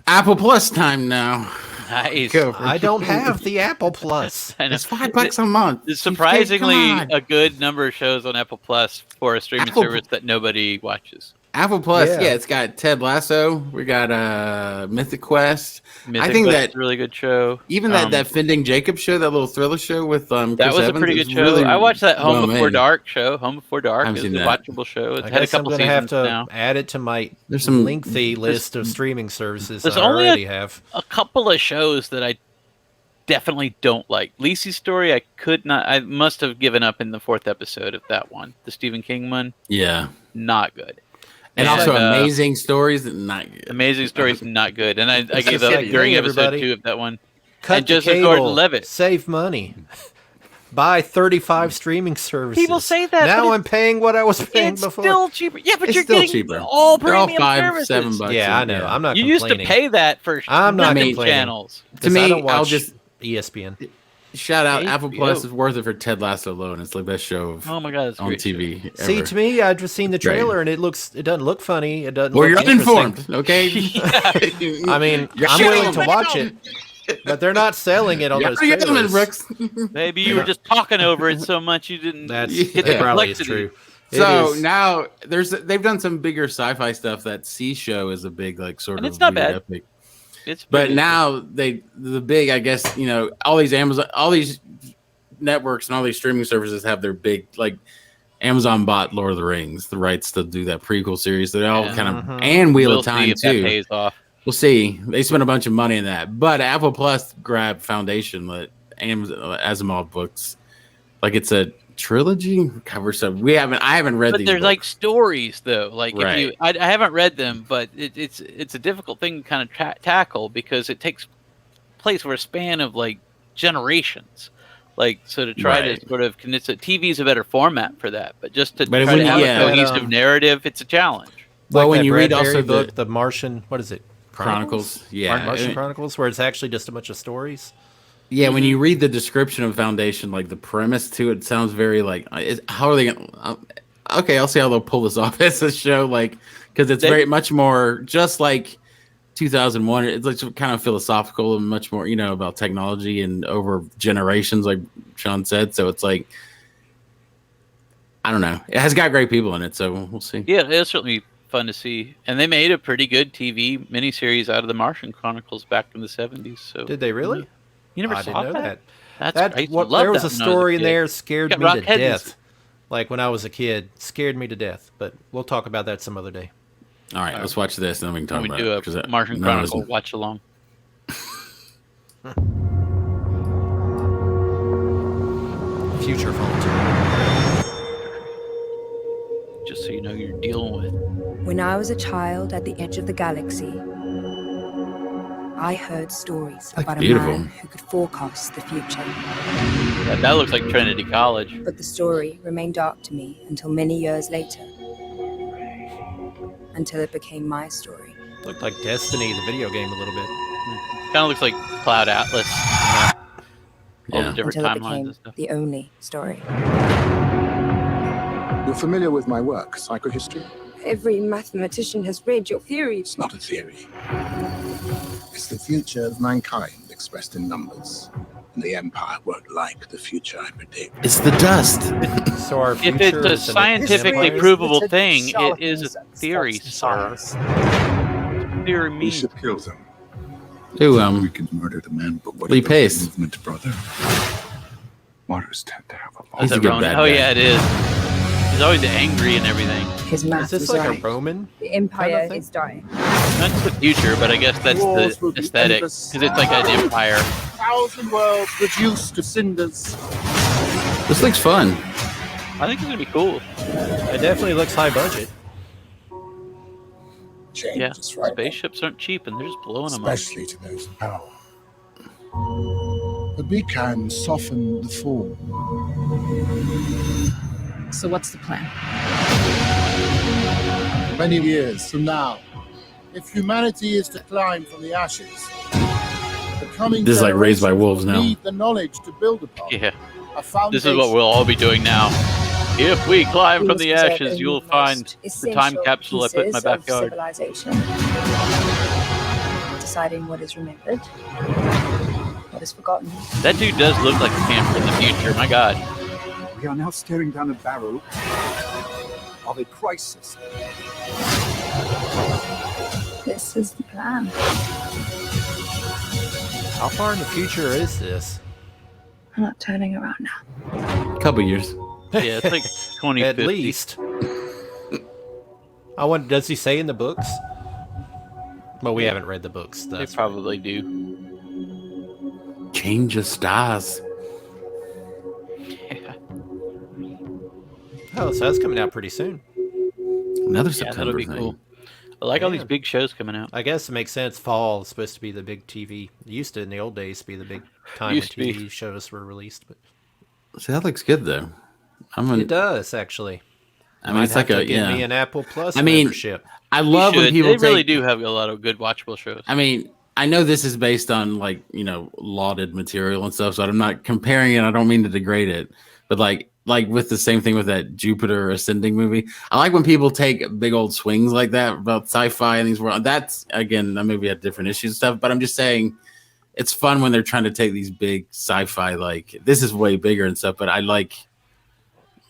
Apple Plus time now. Nice. I don't have the Apple Plus. It's $5 a month. It's surprisingly a good number of shows on Apple Plus for a streaming service that nobody watches. Apple Plus, yeah, it's got Ted Lasso. We got Mythic Quest. I think that's a really good show. Even that Finding Jacob show, that little thriller show with Chris that was Evans, a pretty good show. really I watched that Home Before Dark show. Home Before Dark is a watchable show. It's had a couple seasons have to now. add it to my lengthy list of streaming services. There's only a couple of shows that I definitely don't like. Lisi's Story, I must have given up in the 4th episode of that one. The Stephen King one. Yeah. Not good. And also Amazing Stories, not good. Amazing Stories, not good. And I gave up during episode 2 of that one. Cut and Joseph Gordon-Levitt. Save money. Buy 35 streaming services. People say that. Now I'm paying what I was paying before. It's still cheaper. Yeah, but you're still getting cheaper. all premium services. $5-7. Yeah, I know. I'm not you complaining. used to pay that for channels. To me, I don't watch I'll just ESPN. Shout out, Apple Plus is worth it for Ted Lasso alone. It's the best show oh my God, on TV ever. See, to me, I've just seen the trailer and it doesn't look funny. It doesn't. Well, look you're uninformed, okay? I mean, I'm willing to watch it, but they're not selling it on those trailers. Brooks. Maybe you were just talking over it so much you didn't. That's probably true. So now they've done some bigger sci-fi stuff. That Sea Show is a big and it's not bad. Epic. But now the big, I guess, all these networks and all these streaming services have their big, like Amazon bought Lord of the Rings, the rights to do that prequel series. They all kind of and Wheel of Time too. That pays off. We'll see. They spent a bunch of money in that, but Apple Plus grabbed Foundation, that Asimov books, like it's a trilogy cover stuff. I haven't read. But they're books. Like stories, though. Like right. I haven't read them, but it's a difficult thing to kind of tackle because it takes place over a span of like generations. Like so to try to sort of condense it. TV's a better format for that, but just to try to have a cohesive narrative, it's a challenge. Well, like when you read also book, the Martian, what is it? Chronicles? Yeah, Martian Chronicles, where it's actually just a bunch of stories. Yeah, when you read the description of Foundation, like the premise to it sounds very like, how are they going to... Okay, I'll see how they'll pull this off as a show, like, because it's very much more just like 2001. It's like kind of philosophical and much more, about technology and over generations, like Sean said. So it's like, I don't know. It has got great people in it, so we'll see. Yeah, it's certainly fun to see. And they made a pretty good TV miniseries out of the Martian Chronicles back in the 70s. So did they really? You never saw didn't know that. There was a story in there scared me to death. Like when I was a kid, scared me to death. But we'll talk about that some other day. All right, let's watch this, and then we can talk about it. We do a Martian Chronicle watch along. Future phones. Just so you know you're dealing with. When I was a child at the edge of the galaxy, I heard stories about a man who could forecast the future. Yeah, that looks like Trinity College. But the story remained dark to me until many years later. Until it became my story. Looked like Destiny, the video game, a little bit. Kind of looks like Cloud Atlas. All the different until it timelines became and stuff. the only story. You're familiar with my work, psychohistory? Every mathematician has read your theories. It's not a theory. It's the future of mankind expressed in numbers. And the Empire won't like the future I predict. It's the dust. So our if it's a scientifically provable thing, it is a theory, sir. Theory We means should kill them. Who, We can murder the man, but what Lee about Pace. the movement, brother? Martyrs tend to have a long He's a good bad guy. yeah, it is. He's always angry and everything. His math Is this was like right. a Roman? The Empire kind of thing? is dying. That's the future, but I guess that's the aesthetic because it's like an empire. 1,000 worlds reduced to cinders. This looks fun. I think it's gonna be cool. It definitely looks high budget. change. Yeah, Just right. spaceships aren't cheap, and they're just blowing them up. Especially to those in power. But we can soften the fall. So what's the plan? Many years from now, if humanity is to climb from the ashes, the coming This is like Raised by generations Wolves will now. need the knowledge to build upon. Yeah. A foundation. This is what we'll all be doing now. If we climb We from must the preserve ashes, only you'll the find most the time essential capsule I put in my pieces of backyard. Civilization. Deciding what is remembered, what is forgotten. That dude does look like a camper in the future. My God. We are now staring down a barrel of a crisis. This is the plan. How far in the future is this? I'm not turning around now. Couple years. Yeah, it's like 2050. At least. I wonder, does he say in the books? Well, we haven't read the books. They That's probably do. Change of stars. Yeah. Oh, so that's coming out pretty soon. Another Yeah, September that'll be thing. cool. I like all these Yeah. big shows coming out. I guess it makes sense. Fall is supposed to be the big TV. It used to, in the old days, to be the big time when Used to be. TV shows were released. But See, that looks good though. it does, actually. I mean, it's Might like have to a give me yeah. an Apple Plus I mean, membership. I love when people They really take- do have a lot of good watchable shows. I mean, I know this is based on like, lauded material and stuff, so I'm not comparing it. I don't mean to degrade it, but like with the same thing with that Jupiter Ascending movie. I like when people take big old swings like that about sci-fi and these world. That's again, that maybe had different issues and stuff, but I'm just saying it's fun when they're trying to take these big sci-fi, like this is way bigger and stuff, but I like,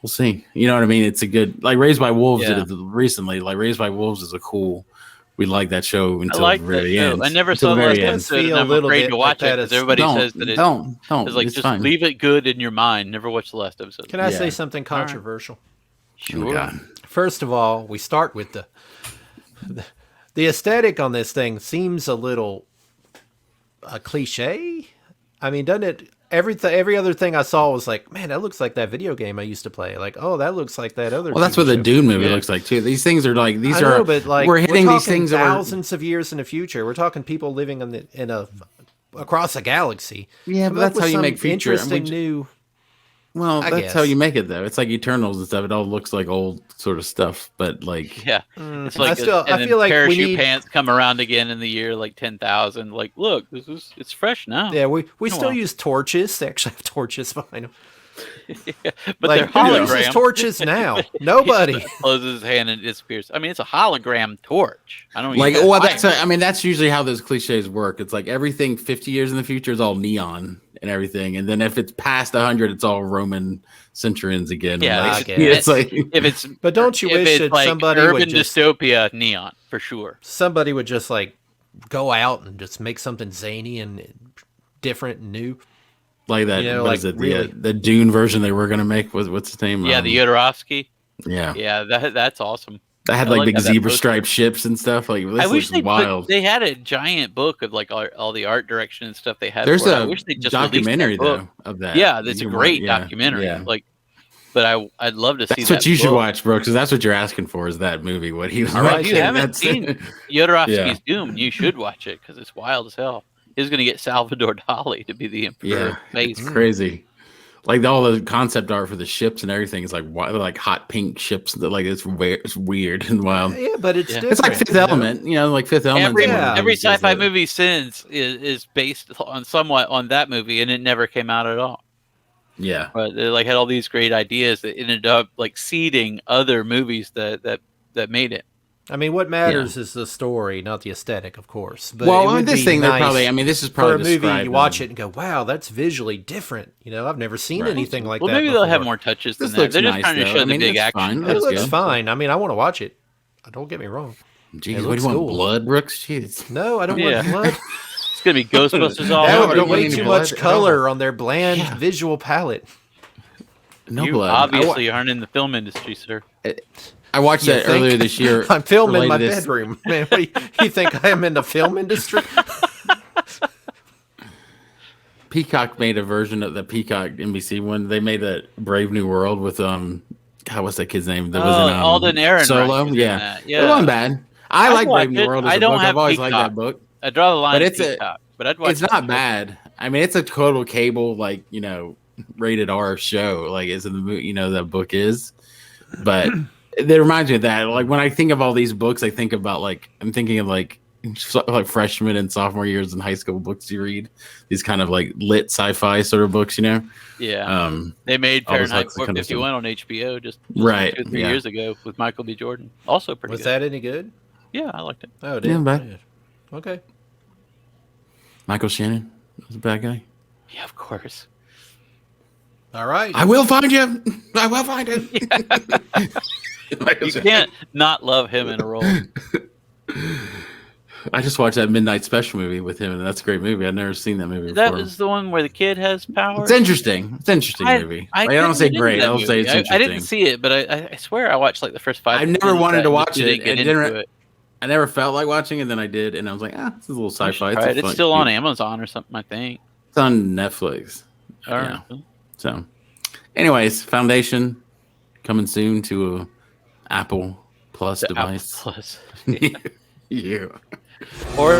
we'll see. You know what I mean? It's a good, like Raised by Wolves Yeah. did it recently. Like Raised by Wolves is a cool, we like that show I until like the that very show. end. I never Until saw the the last very end. episode, and Feel a I'm little afraid bit to watch like it that because is- everybody Don't, says that it don't. is like It's just fine. leave it good in your mind. Never watch the last episode. Can I Yeah. say something All right. controversial? Oh my Sure. God. First of all, we start with the aesthetic on this thing seems a little cliche. I mean, doesn't it? Every other thing I saw was like, man, that looks like that video game I used to play. Like, oh, that looks like that other. Well, that's TV what the show. Dune movie Yeah. looks like too. These things are like these I are. know, but like we're hitting these talking things that are thousands of years in the future. We're talking people living in a across a galaxy. Yeah, Come but up that's with how you some make future. interesting new. Well, I that's how guess. you make it though. It's like Eternals and stuff. It all looks like old sort of stuff, but like Yeah, it's like I feel like we parachute need. pants come around again in the year like 10,000. Like, look, it's fresh now. Yeah, we Oh, still well. use torches. They actually have torches behind them. But Like, they're who uses hologram. torches now? Nobody. Closes his hand and disappears. I mean, it's a hologram torch. I don't like even well, know that's I mean that's usually how those cliches work. It's like everything 50 years in the future is all neon and everything, and then if it's past 100, it's all Roman centurions again. Yeah, like, I guess. it's like if it's But don't you if wish it's that like somebody urban would just dystopia neon for sure. somebody would just like go out and just make something zany and different and new? like that. You know, what like, is it? really- The Dune version they were gonna make was what's his name? Yeah, the Yodorovsky. yeah. Yeah, that's awesome. That had I like like big how that zebra poster- striped ships and stuff. Like this I wish looks they wild. they had a giant book of like all the art direction and stuff they had. There's for it. I a wish they just released that documentary book. though of that. Yeah, that's a You can great watch- yeah, documentary. yeah. Like, but I'd love to see That's that. what you should book. watch, bro, because that's what you're asking for is that movie. What he was All right, writing. if you haven't That's- seen Yodorovsky's Yeah. Doom, you should watch it because it's wild as hell. He's going to get Salvador Dali to be the emperor. Yeah, of space. it's crazy. Like all the concept art for the ships and everything is like they're like hot pink ships. That like it's weird and wild. Yeah, but it's Yeah. different. It's like Fifth you know? Element, like Fifth Element. Every Yeah. every sci-fi movie since is based on somewhat on that movie, and it never came out at all. Yeah, But they like had all these great ideas that ended up like seeding other movies that made it. I mean, what matters is the story, not the aesthetic, of course. But well, it I mean, would this be thing they're nice probably. I mean, this is for probably a movie. described You watch in- it and go, "Wow, that's visually different." I've never seen Right. anything like Well, that. maybe they'll have before. more touches This than that. looks They're just nice, trying to though. show I mean, the big it's action. fine. It That's looks good. fine. I mean, I want to watch it. Don't get me wrong. Jeez, It what do looks you want? cool. Blood, Brooks? Jeez. No, I don't Yeah. want blood. It's gonna be Ghostbusters all That No, would over. be don't want way any too blood much at color on their bland Yeah. visual palette. No You blood. obviously aren't in the film industry, sir. I watched You that think? earlier this year. I'm filming my related to this- bedroom. Man, what do you think I am in the film industry? Peacock made a version of the Peacock NBC one. They made a Brave New World with God, what's that kid's name? That was in Alden Ehrenreich Solo. is in Yeah, that. it Yeah. wasn't bad. I I'd like watch Brave New it. World as I a don't book. have I've always liked Peacock. that book. I draw the line But at it's a- Peacock, but I'd watch It's that not show. bad. I mean, it's a total cable, rated R show. Like, it's in the movie, that book is. But They remind me of that. Like when I think of all these books, I think about I'm thinking of like freshman and sophomore years in high school books you read. These kind of like lit sci-fi sort of books, Yeah. They made Fahrenheit 451 on HBO just 2 or 3 years ago with Michael B. Jordan. Also pretty good. Was that any good? Yeah, I liked it. Oh, it did. Yeah, okay. Michael Shannon was a bad guy. Yeah, of course. All right. I will find you. I will find him. You can't not love him in a role. I just watched that Midnight Special movie with him, and that's a great movie. I've never seen that movie before. That was the one where the kid has power. It's interesting. It's an interesting movie. I don't say great. I'll say it's interesting. I didn't see it, but I swear I watched like the first 5 minutes. I never wanted to watch it. It. I never felt like watching it, and then I did, and I was like, this is a little sci-fi. It's still on Amazon or something, I think. It's on Netflix. All right. So, anyways, Foundation coming soon to a Apple Plus device. Apple Plus. Yeah. Or